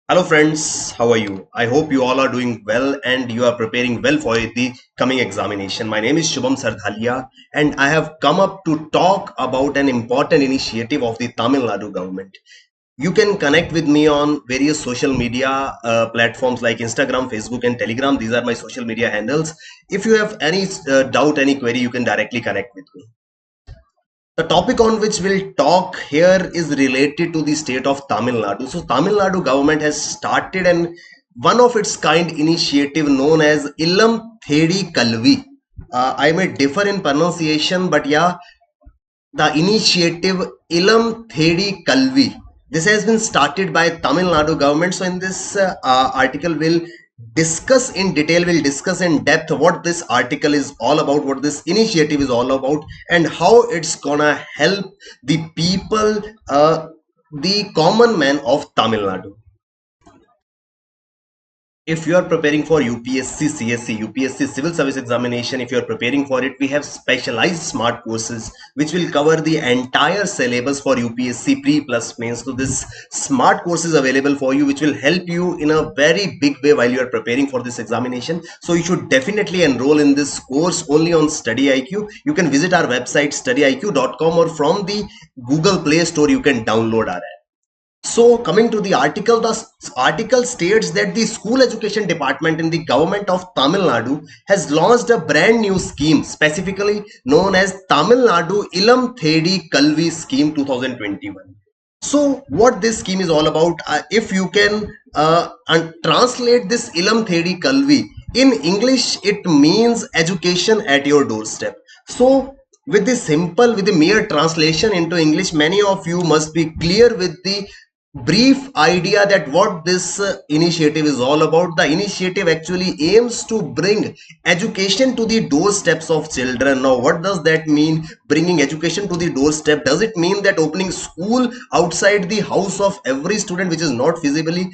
Hello friends, how are you? I hope you all are doing well and you are preparing well for the coming examination. My name is Shubham Sardhalia and I have come up to talk about an important initiative of the Tamil Nadu government. You can connect with me on various social media platforms like Instagram, Facebook and Telegram. These are my social media handles. If you have any doubt, any query, you can directly connect with me. The topic on which we'll talk here is related to the state of Tamil Nadu. So Tamil Nadu government has started an one of its kind initiative known as Illam Thedi Kalvi. I may differ in pronunciation, but yeah, the initiative Ilam Thedi Kalvi. This has been started by Tamil Nadu government. So in this article, we'll discuss in depth what this article is all about, what this initiative is all about, and how it's gonna help the people, the common man of Tamil Nadu. If you are preparing for UPSC CSC, UPSC civil service examination, if you are preparing for it, we have specialized smart courses which will cover the entire syllabus for UPSC pre plus mains. So this smart course is available for you which will help you in a very big way while you are preparing for this examination. So you should definitely enroll in this course only on Study IQ. You can visit our website studyiq.com, or from the Google Play Store you can download our app. So coming to the article, article states that the school education department in the government of Tamil Nadu has launched a brand new scheme specifically known as Tamil Nadu Ilam Thedi Kalvi Scheme 2021. So what this scheme is all about, if you can translate this Ilam Thedi Kalvi in English, it means education at your doorstep. So with the mere translation into English, many of you must be clear with the brief idea that what this initiative is all about. The initiative actually aims to bring education to the doorsteps of children. Now what does that mean, bringing education to the doorstep? Does it mean that opening school outside the house of every student, which is not feasibly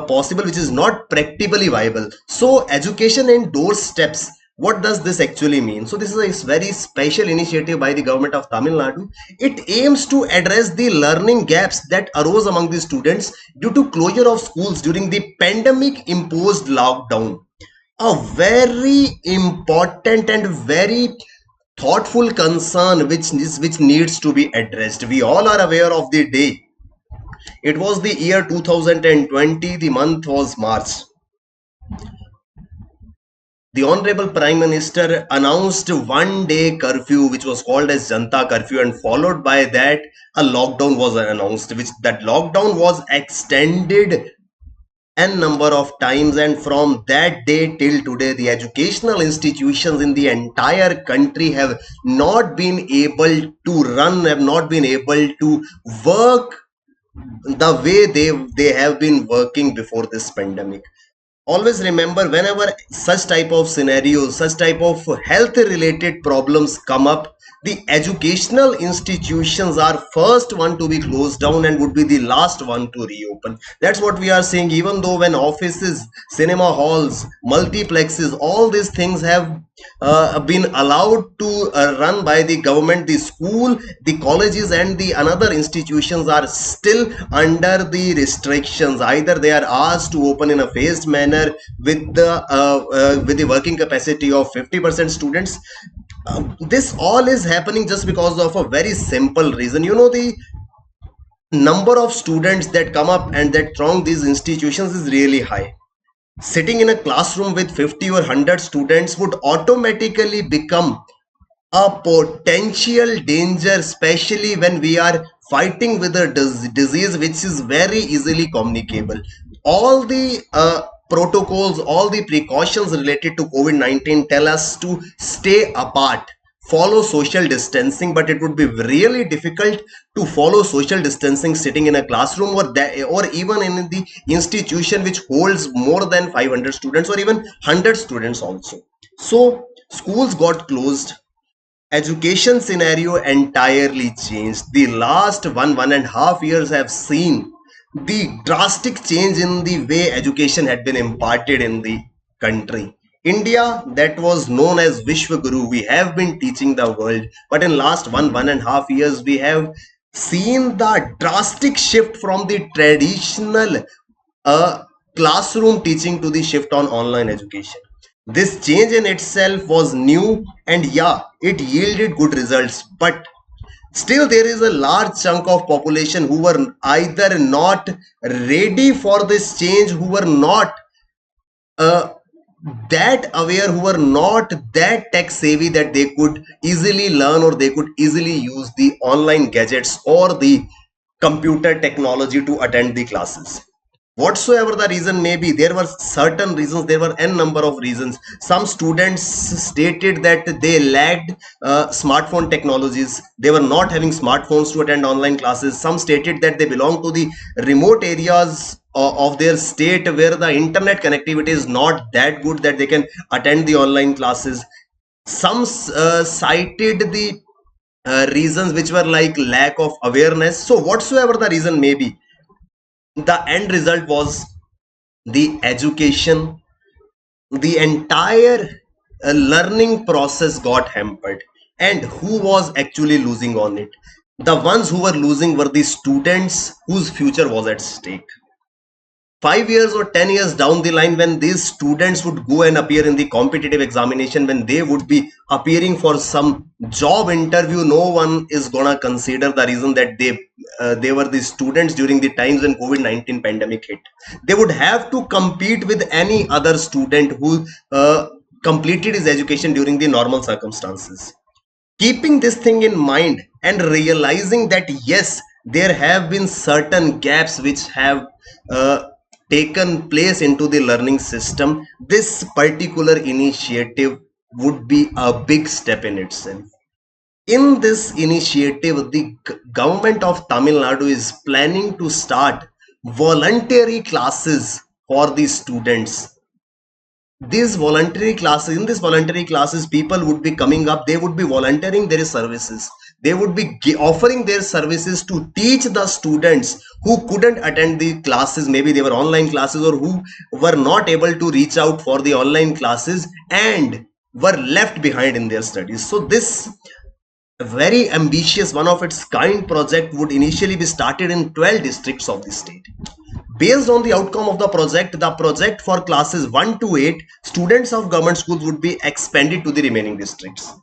possible, which is not practically viable? So education in doorsteps, what does this actually mean? So this is a very special initiative by the government of Tamil Nadu. It aims to address the learning gaps that arose among the students due to closure of schools during the pandemic imposed lockdown. A very important and very thoughtful concern which needs to be addressed. We all are aware of the day. It was the year 2020, the month was March. The Honorable Prime Minister announced one day curfew, which was called as Janta curfew, and followed by that, a lockdown was announced, which that lockdown was extended n number of times. And from that day till today, the educational institutions in the entire country have not been able to run, have not been able to work the way they have been working before this pandemic. Always remember, whenever such type of scenarios, such type of health related problems come up, the educational institutions are first one to be closed down and would be the last one to reopen. That's what we are saying. Even though when offices, cinema halls, multiplexes, all these things have been allowed to run by the government, the school, the colleges and the another institutions are still under the restrictions. Either they are asked to open in a phased manner with the working capacity of 50% students. This all is happening just because of a very simple reason. You know, the number of students that come up and that throng these institutions is really high. Sitting in a classroom with 50 or 100 students would automatically become a potential danger, especially when we are fighting with a disease which is very easily communicable. All the protocols, all the precautions related to COVID-19 tell us to stay apart, follow social distancing, but it would be really difficult to follow social distancing sitting in a classroom, or even in the institution which holds more than 500 students or even 100 students also. So schools got closed, education scenario entirely changed. The last one and a half years have seen the drastic change in the way education had been imparted in the country. India, that was known as Vishwaguru, we have been teaching the world, but in last one and a half years, we have seen the drastic shift from the traditional a classroom teaching to the shift on online education. This change in itself was new, and yeah, it yielded good results, but still there is a large chunk of population who were either not ready for this change, who were not uh, that aware, who were not that tech savvy that they could easily learn or they could easily use the online gadgets or the computer technology to attend the classes. Whatsoever the reason may be, there were certain reasons, there were n number of reasons. Some students stated that they lacked smartphone technologies, they were not having smartphones to attend online classes. Some stated that they belong to the remote areas of their state where the internet connectivity is not that good that they can attend the online classes. Some cited the reasons which were like lack of awareness. So whatsoever the reason may be, the end result was the education, the entire learning process got hampered. And who was actually losing on it? The ones who were losing were the students whose future was at stake. 5 years or 10 years down the line, when these students would go and appear in the competitive examination, when they would be appearing for some job interview, no one is gonna consider the reason that they were the students during the times when COVID-19 pandemic hit. They would have to compete with any other student who completed his education during the normal circumstances. Keeping this thing in mind and realizing that yes, there have been certain gaps which have uh, taken place into the learning system, this particular initiative would be a big step in itself. In this initiative, the government of Tamil Nadu is planning to start voluntary classes for the students. These voluntary classes, in these voluntary classes, people would be coming up, they would be volunteering their services, they would be offering their services to teach the students who couldn't attend the classes, maybe they were online classes, or who were not able to reach out for the online classes and were left behind in their studies. So this very ambitious, one of its kind project would initially be started in 12 districts of the state. Based on the outcome of the project for classes 1 to 8, students of government schools would be expanded to the remaining districts.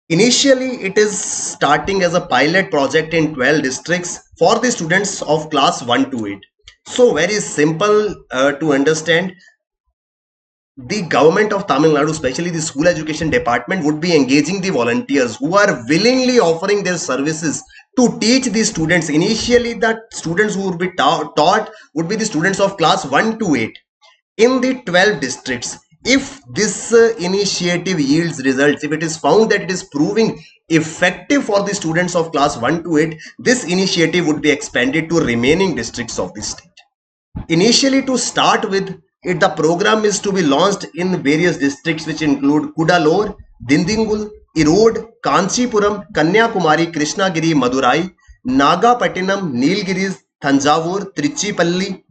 Initially, it is starting as a pilot project in 12 districts for the students of class 1 to 8. So very simple to understand. The government of Tamil Nadu, especially the school education department, would be engaging the volunteers who are willingly offering their services to teach the students. Initially, the students who would be taught would be the students of class 1 to 8 in the 12 districts. If this initiative yields results, if it is found that it is proving effective for the students of class 1 to 8, this initiative would be expanded to remaining districts of the state. Initially, to start with, the program is to be launched in various districts which include Kudalore, Dindingul, Erode, Kanchipuram, Kanyakumari, Krishnagiri, Madurai, Nagapattinam, Nilgiris, Thanjavur, Trichuripalli,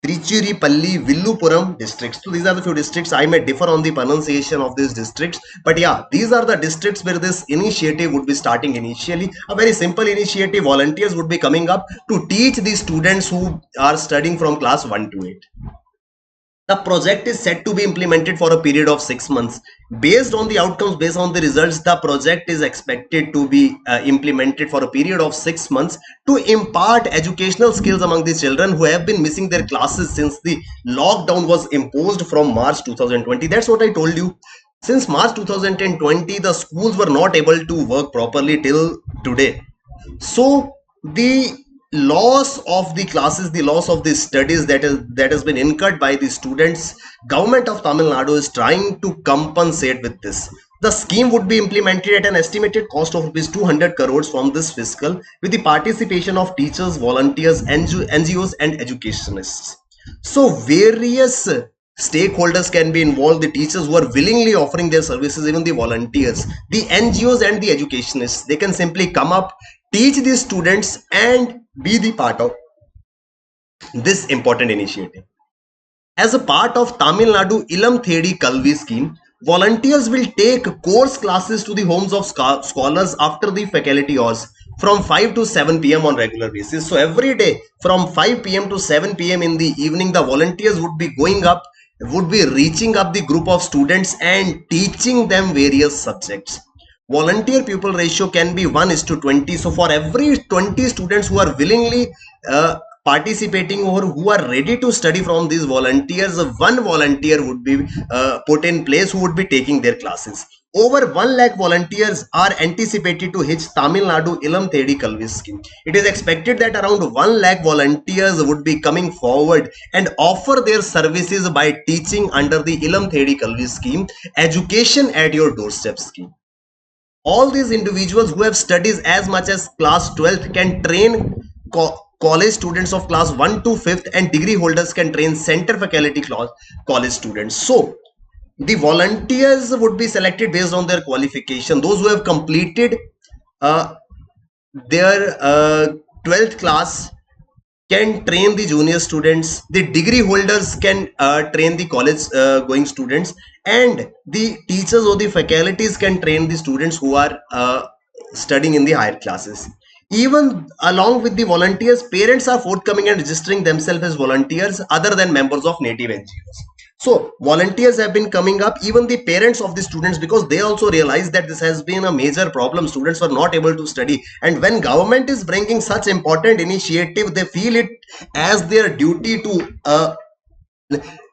Villupuram districts. So these are the few districts. I may differ on the pronunciation of these districts, but yeah, these are the districts where this initiative would be starting initially. A very simple initiative. Volunteers would be coming up to teach the students who are studying from class 1 to 8. The project is set to be implemented for a period of 6 months. Based on the outcomes, based on the results, the project is expected to be implemented for a period of 6 months to impart educational skills among the children who have been missing their classes since the lockdown was imposed from March 2020. That's what I told you. Since March 2020, the schools were not able to work properly till today. So the loss of the classes, the loss of the studies that has been incurred by the students, government of Tamil Nadu is trying to compensate with this. The scheme would be implemented at an estimated cost of rupees 200 crores from this fiscal, with the participation of teachers, volunteers, NGOs and educationists. So various stakeholders can be involved, the teachers who are willingly offering their services, even the volunteers, the NGOs and the educationists. They can simply come up, teach these students and be the part of this important initiative. As a part of Tamil Nadu Ilam Thedi Kalvi scheme, volunteers will take course classes to the homes of scholars after the faculty hours. from 5 to 7 p.m. on regular basis. So every day from 5 p.m. to 7 p.m. in the evening, the volunteers would be going up, would be reaching up the group of students and teaching them various subjects. Volunteer pupil ratio can be 1:20. So for every 20 students who are willingly participating or who are ready to study from these volunteers, one volunteer would be put in place who would be taking their classes. Over 1 lakh volunteers are anticipated to hit Tamil Nadu Ilam Thedi Kalvi scheme. It is expected that around 1 lakh volunteers would be coming forward and offer their services by teaching under the Ilam Thedi Kalvi scheme, education at your doorstep scheme. All these individuals who have studies as much as class 12th can train college students of class 1 to 5th, and degree holders can train center faculty college students. So the volunteers would be selected based on their qualification. Those who have completed their 12th class can train the junior students, the degree holders can train the college going students, and the teachers or the faculties can train the students who are studying in the higher classes. Even along with the volunteers, parents are forthcoming and registering themselves as volunteers other than members of native NGOs. So volunteers have been coming up, even the parents of the students, because they also realize that this has been a major problem. Students were not able to study, and when government is bringing such important initiative, they feel it as their duty to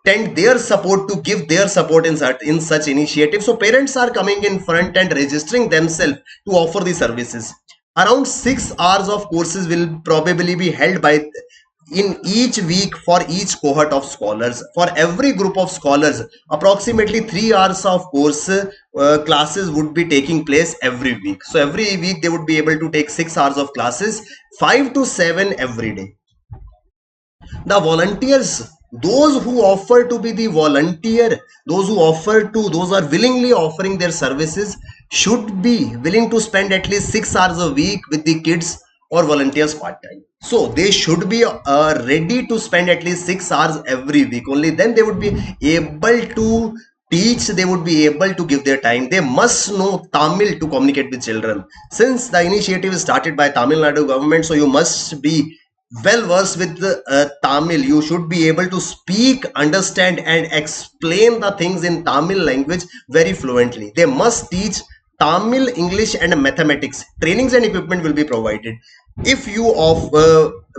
tend their support, to give their support in such initiatives. So parents are coming in front and registering themselves to offer the services. Around 6 hours of courses will probably be held by in each week for each cohort of scholars. For every group of scholars, approximately 3 hours of course classes would be taking place every week. So every week they would be able to take 6 hours of classes, 5 to 7 every day. The volunteers, those who offer to be the volunteer, those are willingly offering their services, should be willing to spend at least 6 hours a week with the kids or volunteers part-time. So they should be ready to spend at least 6 hours every week. Only then they would be able to teach, they would be able to give their time. They must know Tamil to communicate with children. Since the initiative is started by Tamil Nadu government, so you must be well versed with the Tamil. You should be able to speak, understand and explain the things in Tamil language very fluently. They must teach Tamil, English and mathematics. Trainings and equipment will be provided. If you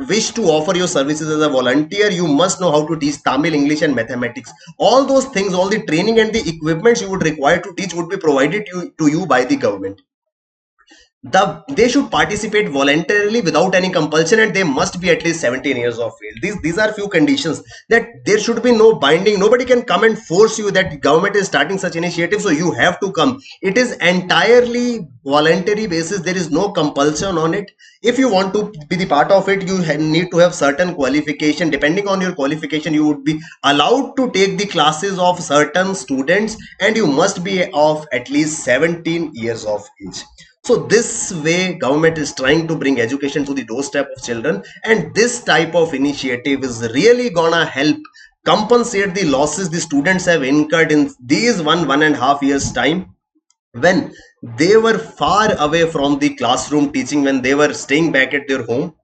wish to offer your services as a volunteer, you must know how to teach Tamil, English and mathematics. All those things, all the training and the equipments you would require to teach would be provided to you by the government. They should participate voluntarily without any compulsion, and they must be at least 17 years of age. These are few conditions, that there should be no binding. Nobody can come and force you that government is starting such initiative, so you have to come. It is entirely voluntary basis. There is no compulsion on it. If you want to be the part of it, you need to have certain qualification. Depending on your qualification, you would be allowed to take the classes of certain students, and you must be of at least 17 years of age. So this way government is trying to bring education to the doorstep of children, and this type of initiative is really gonna help compensate the losses the students have incurred in these 1.5 years time, when they were far away from the classroom teaching, when they were staying back at their home,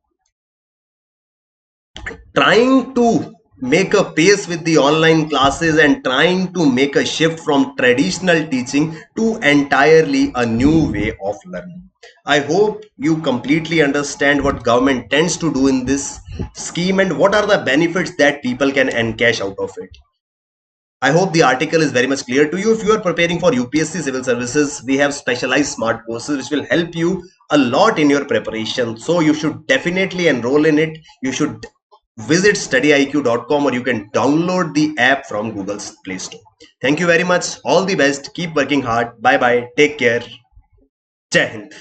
trying to make a pace with the online classes and trying to make a shift from traditional teaching to entirely a new way of learning. I hope you completely understand what government tends to do in this scheme and what are the benefits that people can encash out of it. I hope the article is very much clear to you. If you are preparing for UPSC civil services, we have specialized smart courses which will help you a lot in your preparation. So you should definitely enroll in it. You should visit studyiq.com, or you can download the app from Google's Play Store. Thank you very much. All the best. Keep working hard. Bye bye. Take care. Jai Hind.